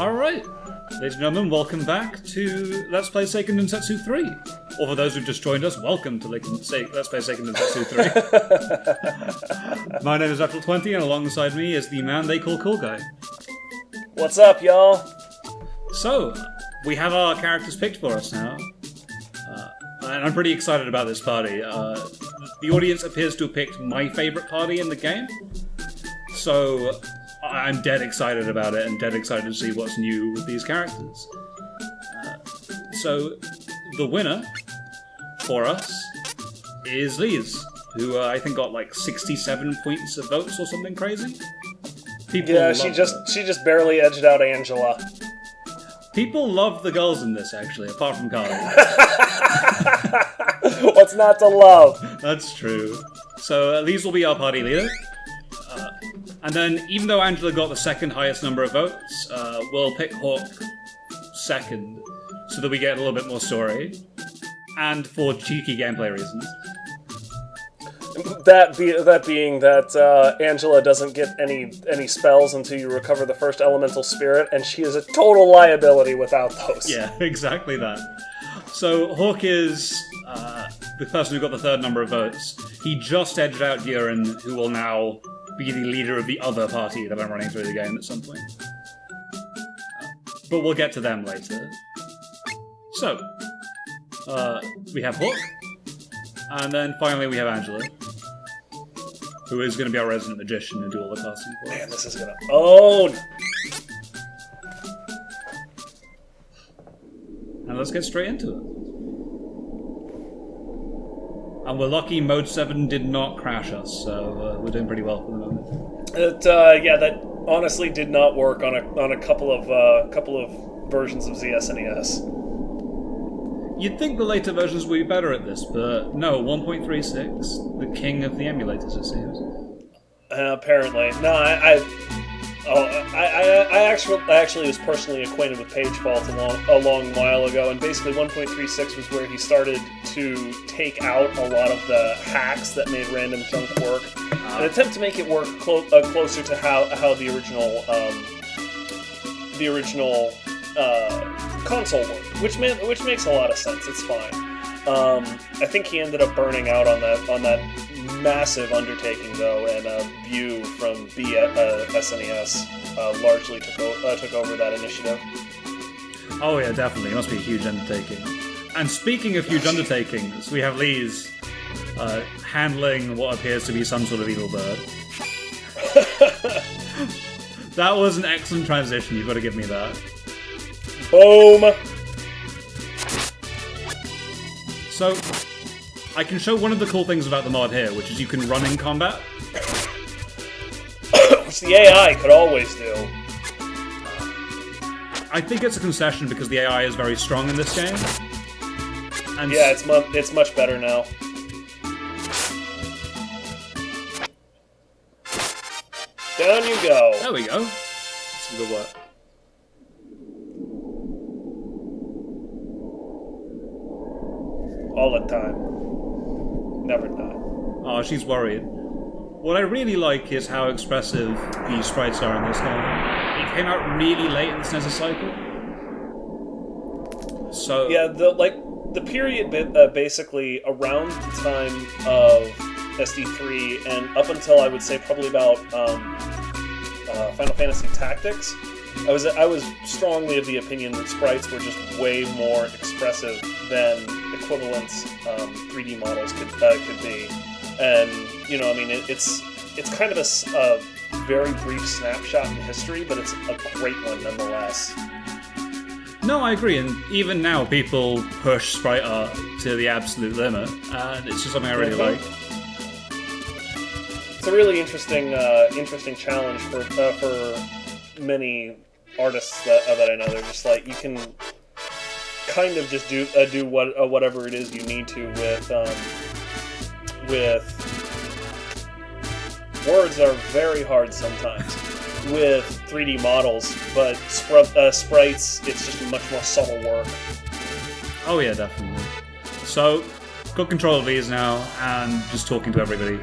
Alright, ladies and gentlemen, welcome back to Let's Play Seiken Densetsu 3. Or for those who've just joined us, welcome to Let's Play Seiken Densetsu 3. My name is Natural20, and alongside me is the man they call Coolguy. What's up, y'all? So, we have our characters picked for us now. And I'm pretty excited about this party. The audience appears to have picked my favourite party in the game. So, I'm dead excited about it and dead excited to see what's new with these characters. So, the winner for us is Lise, who I think got like 67 points of votes or something crazy. She just barely edged out Angela. People love the girls in this, actually, apart from Carly. What's not to love? That's true. So Lise will be our party leader. And then, even though Angela got the second highest number of votes, we'll pick Hawk second, so that we get a little bit more story. And for cheeky gameplay reasons. That being that Angela doesn't get any spells until you recover the first elemental spirit, and she is a total liability without those. Yeah, exactly that. So Hawk is the person who got the third number of votes. He just edged out Durin, who will now be the leader of the other party that I'm running through the game at some point. But we'll get to them later. So, we have Hawk, and then finally we have Angela, who is going to be our resident magician and do all the casting for us. Man, this is gonna own! And let's get straight into it. And we're lucky Mode 7 did not crash us, so we're doing pretty well for the moment. That honestly did not work on a couple of versions of ZSNES. You'd think the later versions would be better at this, but no, 1.36, the king of the emulators, it seems. Apparently. No, I actually was personally acquainted with Page Fault a long while ago, and basically 1.36 was where he started to take out a lot of the hacks that made random junk work, an attempt to make it work closer to how the original console worked, which makes a lot of sense. It's fine. I think he ended up burning out on that massive undertaking, though, and View from SNES largely took over that initiative. Oh yeah, definitely. It must be a huge undertaking. And speaking of huge undertakings, we have Lise handling what appears to be some sort of evil bird. That was an excellent transition, you've got to give me that. Boom! So, I can show one of the cool things about the mod here, which is you can run in combat. Which the AI could always do. I think it's a concession because the AI is very strong in this game. And yeah, it's much better now. Down you go. There we go. Some good work. All the time. Never not. Oh, she's worried. What I really like is how expressive the sprites are in this game. It came out really late in the SNES cycle. So yeah, the period basically around the time of SD3 and up until I would say probably about Final Fantasy Tactics, I was strongly of the opinion that sprites were just way more expressive than equivalent 3D models could be, and I mean it's kind of a very brief snapshot in history, but it's a great one nonetheless. No, I agree, and even now people push sprite art to the absolute limit, and it's just something I really like. It's a really interesting challenge for many artists that I know. They're just like, you can kind of just do whatever it is you need to with words are very hard sometimes with 3D models, but sprites, it's just much more subtle work. Oh yeah, definitely. So, got control of these now, and just talking to everybody.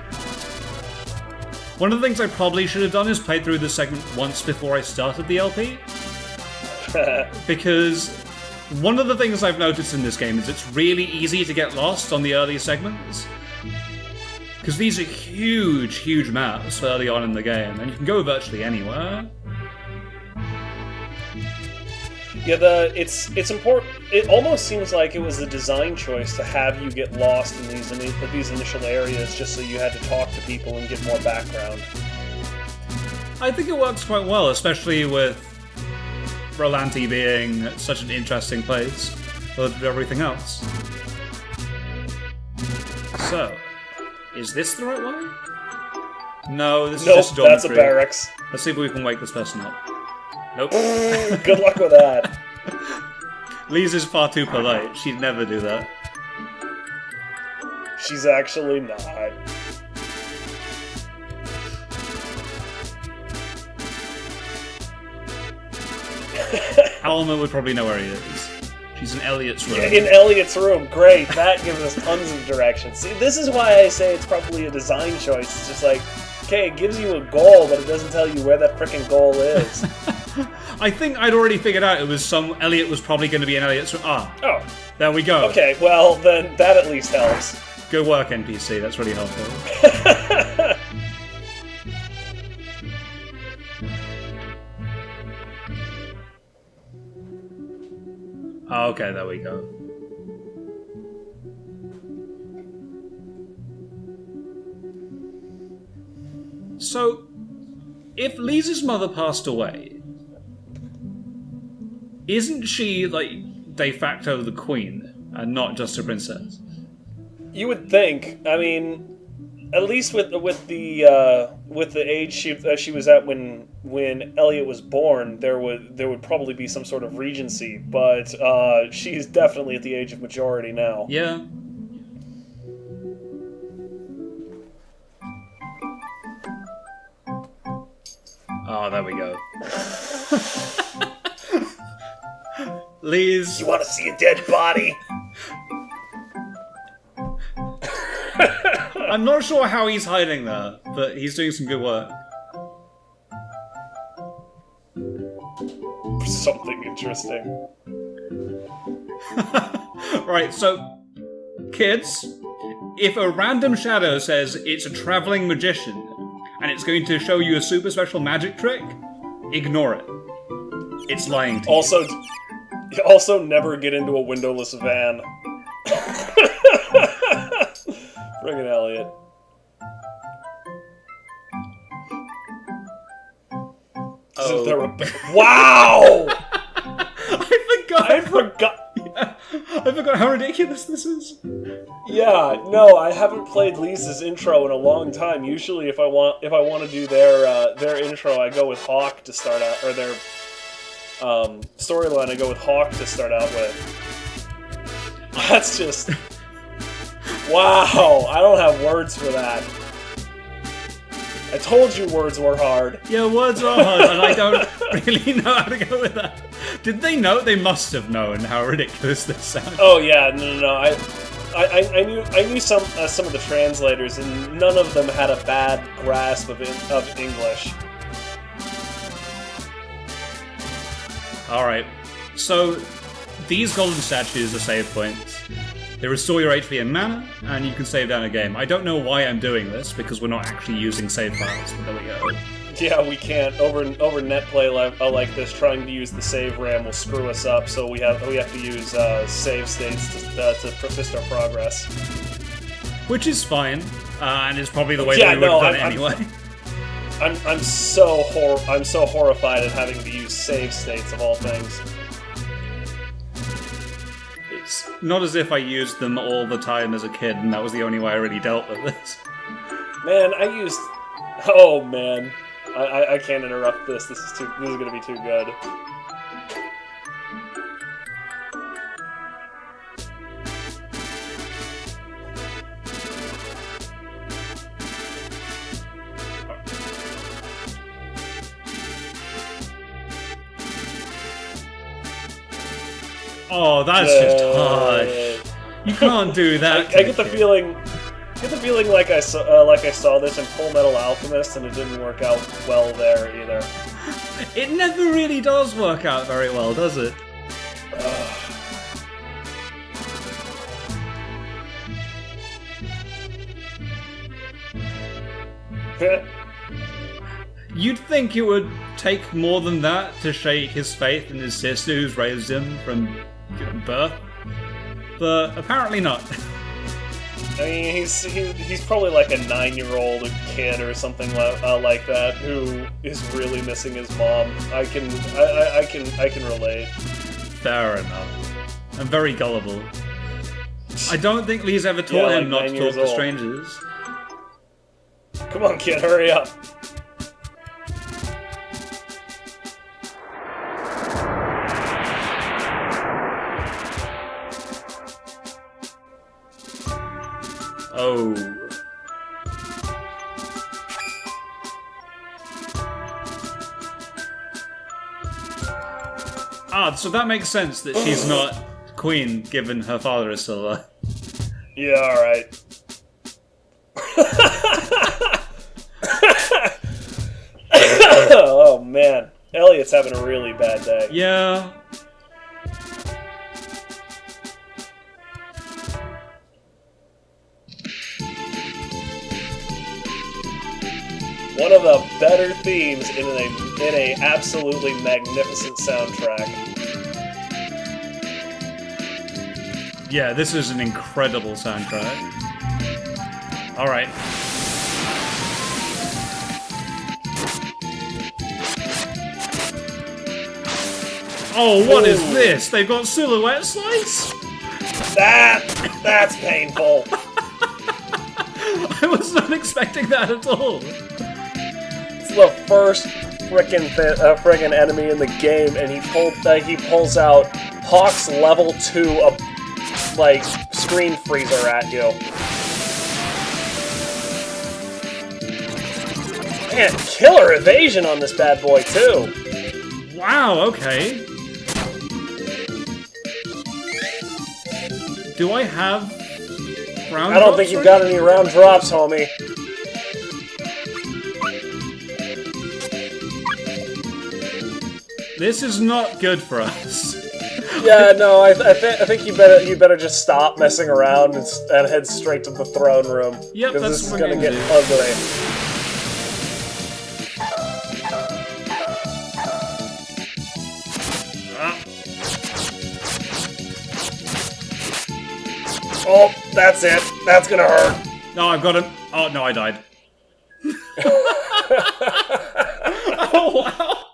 One of the things I probably should have done is played through this segment once before I started the LP. Because one of the things I've noticed in this game is it's really easy to get lost on the early segments. Because these are huge, huge maps early on in the game, and you can go virtually anywhere. Yeah, it's important. It almost seems like it was a design choice to have you get lost in these initial areas, just so you had to talk to people and get more background. I think it works quite well, especially with Rolante being such an interesting place relative to everything else. So, is this the right way? No, this is just a dormitory. That's a barracks. Let's see if we can wake this person up. Nope. Good luck with that. Lise is far too polite. She'd never do that. She's actually not. Alma would probably know where he is. She's in Elliot's room. Yeah, in Elliot's room. Great. That gives us tons of direction. See, this is why I say it's probably a design choice. It's just like, okay, it gives you a goal, but it doesn't tell you where that frickin' goal is. I think I'd already figured out it was Elliot was probably going to be in Elliot's room. Oh. There we go. Okay, well, then that at least helps. Good work, NPC. That's really helpful. Okay, there we go. So, if Lisa's mother passed away, isn't she, like, de facto the queen, and not just a princess? You would think. I mean, at least with the age she was at when Elliot was born, there would probably be some sort of regency, but she's definitely at the age of majority now. Yeah. Oh, there we go. Lise. You want to see a dead body? I'm not sure how he's hiding there, but he's doing some good work. Something interesting. Right, so, kids, if a random shadow says it's a traveling magician and it's going to show you a super special magic trick, ignore it. It's lying to you. Also, never get into a windowless van. Friggin' Elliot. Oh. Wow! I forgot. Yeah. I forgot how ridiculous this is. Yeah, no, I haven't played Lisa's intro in a long time. Usually, if I want to do their intro, I go with Hawk to start out, or their storyline, I go with Hawk to start out with. That's just wow! I don't have words for that. I told you words were hard. Yeah, words are hard, and I don't really know how to go with that. Did they know? They must have known how ridiculous this sounds. Oh yeah, no. I knew some of the translators, and none of them had a bad grasp of English. All right, so these golden statues are save points. They restore your HP and mana, and you can save down a game. I don't know why I'm doing this, because we're not actually using save files, but there we go. Yeah, we can't. Over net play like this, trying to use the save RAM will screw us up, so we have to use save states to persist our progress. Which is fine, and is probably the way that we would have done it anyway. I'm so horrified at having to use save states of all things. It's not as if I used them all the time as a kid, and that was the only way I really dealt with this. Man, oh man, I can't interrupt this. This is gonna be too good. Oh, that's just harsh. You can't do that. I get the feeling like I saw this in Full Metal Alchemist, and it didn't work out well there either. It never really does work out very well, does it? You'd think it would take more than that to shake his faith in his sister who's raised him from birth, but apparently not. I mean, he's probably like a 9-year-old kid or something like that who is really missing his mom. I can relate. Fair enough. I'm very gullible. I don't think Lise ever taught him not to talk to strangers. Come on, kid, hurry up. Oh. Ah, so that makes sense that she's not queen, given her father is still alive. Yeah, alright. Oh, man. Elliot's having a really bad day. Yeah. One of the better themes in a absolutely magnificent soundtrack. Yeah, this is an incredible soundtrack. Alright. Oh, what is this? They've got silhouette slice? That's painful. I was not expecting that at all. It's the first frickin' enemy in the game, and he pulls out Hawk's level 2 like screen freezer at you. Man, killer evasion on this bad boy too. Wow. Okay. Do I have round? I don't think you've got any round drops, homie. This is not good for us. Yeah, no, I think you better just stop messing around and head straight to the throne room. Yep, because that's this is what gonna we're get gonna ugly. Oh, that's it. That's gonna hurt. No, I've got him. Oh no, I died. Oh wow.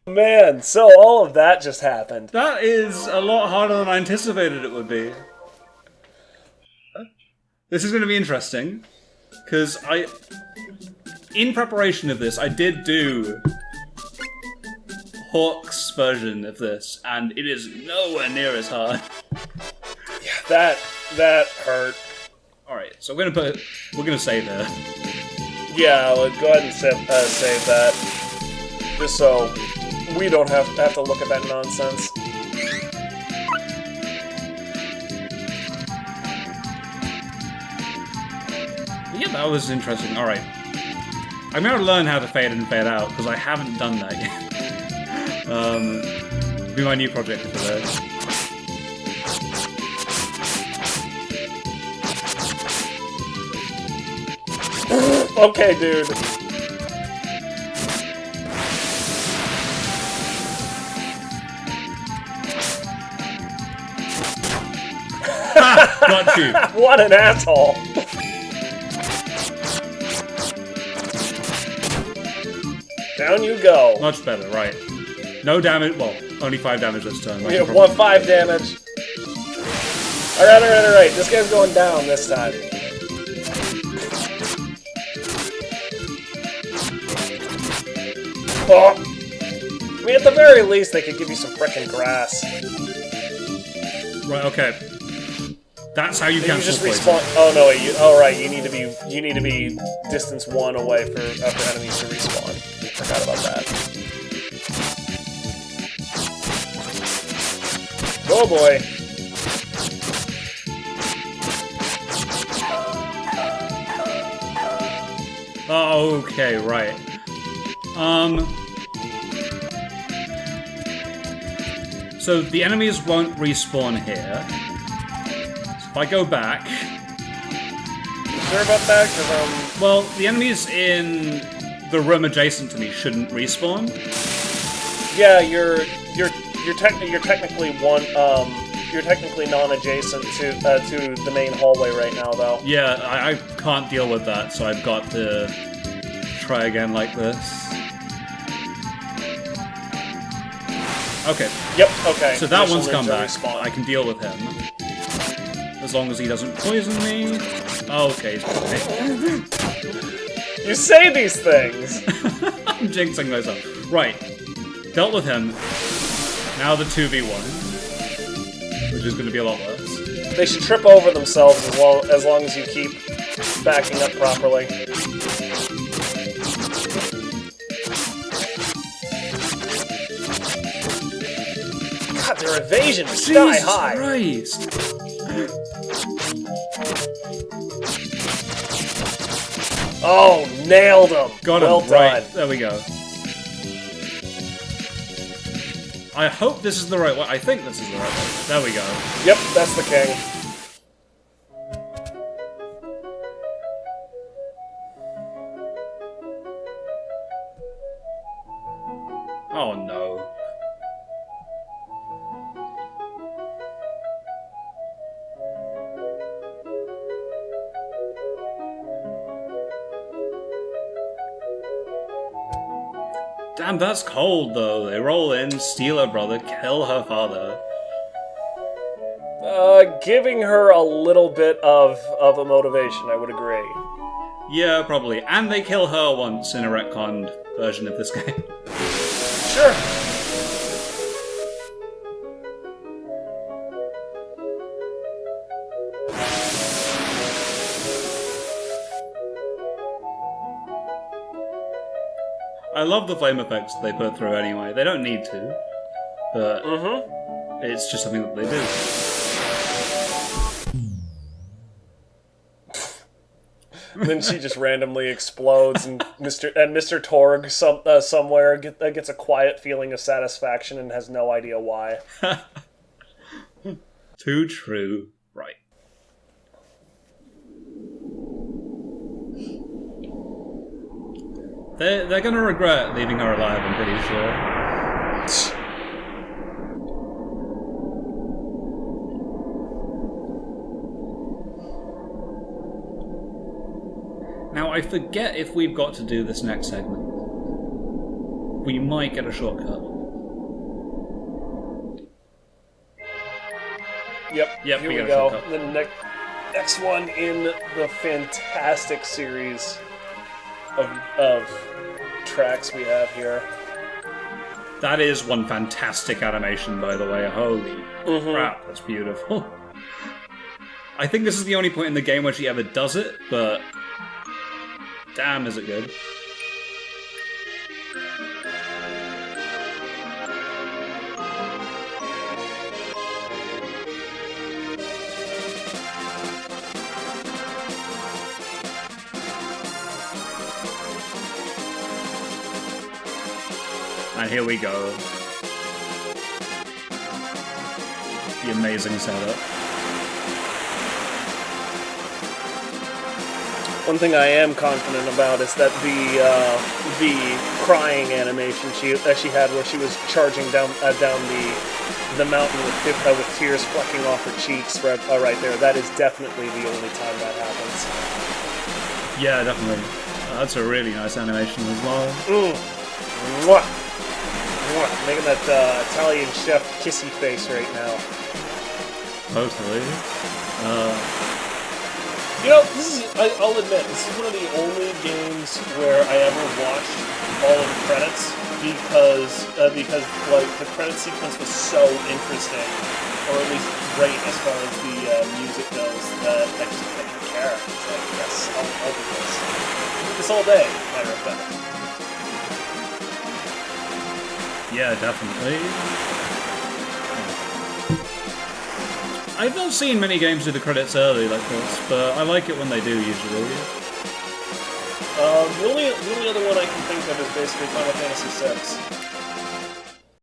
Man, so all of that just happened. That is a lot harder than I anticipated it would be. This is going to be interesting, because in preparation of this, I did do Hawk's version of this, and it is nowhere near as hard. Yeah, that hurt. Alright, so we're gonna save there. Yeah, go ahead and save that. Just so we don't have to look at that nonsense. Yeah, that was interesting. Alright. I'm gonna learn how to fade in and fade out, because I haven't done that yet. It'll be my new project for that. Okay, dude. Ha! Got you. What an asshole. Down you go. Much better, right. No damage, well, only 5 damage this turn. We have 5 damage. Alright. This guy's going down this time. Oh. I mean, at the very least, they could give you some frickin' grass. Right, okay. That's how you cancel respawn. Oh no! Right. You need to be distance 1 away for enemies to respawn. Forgot about that. Oh boy! Oh, okay, right. So the enemies won't respawn here. So if I go back... Sure about that? Because, Well, the enemies in the room adjacent to me shouldn't respawn. Yeah, you're technically one, you're technically non-adjacent to the main hallway right now, though. Yeah, I can't deal with that, so I've got to try again like this. Okay. Yep, okay. So that one's come Ninja back. respawn. I can deal with him. As long as he doesn't poison me. Oh, okay, he's poisoning me. You say these things! I'm jinxing myself. Right. Dealt with him. Now the 2v1. Which is going to be a lot worse. They should trip over themselves as long as you keep backing up properly. God, their evasion is sky high! Christ! Oh, nailed him! Got him, well done. right. There we go. I hope this is the right way. I think this is the right way. There we go. Yep, that's the king. Oh no. Damn, that's cold though. They roll in, steal her brother, kill her father. Giving her a little bit of a motivation, I would agree. Yeah, probably. And they kill her once in a retconned version of this game. Sure. I love the flame effects they put through anyway. They don't need to, but it's just something that they do. Then she just randomly explodes, and Mr. Torg somewhere gets a quiet feeling of satisfaction and has no idea why. Too true. Right. They're gonna regret leaving her alive, I'm pretty sure. Now, I forget if we've got to do this next segment. We might get a shortcut. Yep, Yep, here we we got a go. shortcut. The next one in the fantastic series of tracks we have here. That is one fantastic animation, by the way. Holy crap, that's beautiful. I think this is the only point in the game where she ever does it, but damn, is it good. And here we go. The amazing setup. One thing I am confident about is that the crying animation that she had, where she was charging down the mountain with tears flecking off her cheeks, right there. That is definitely the only time that happens. Yeah, definitely. That's a really nice animation as well. Mwah. Mwah. Making that Italian chef kissy face right now. Totally. You know, I'll admit, this is one of the only games where I ever watched all of the credits because like the credit sequence was so interesting, or at least great as far as the music goes, that I just didn't care. It's like, yes, I'll do this. I'll do this all day, matter of fact. Yeah, definitely. I've not seen many games do the credits early like this, but I like it when they do usually. The only other one I can think of is basically Final Fantasy VI.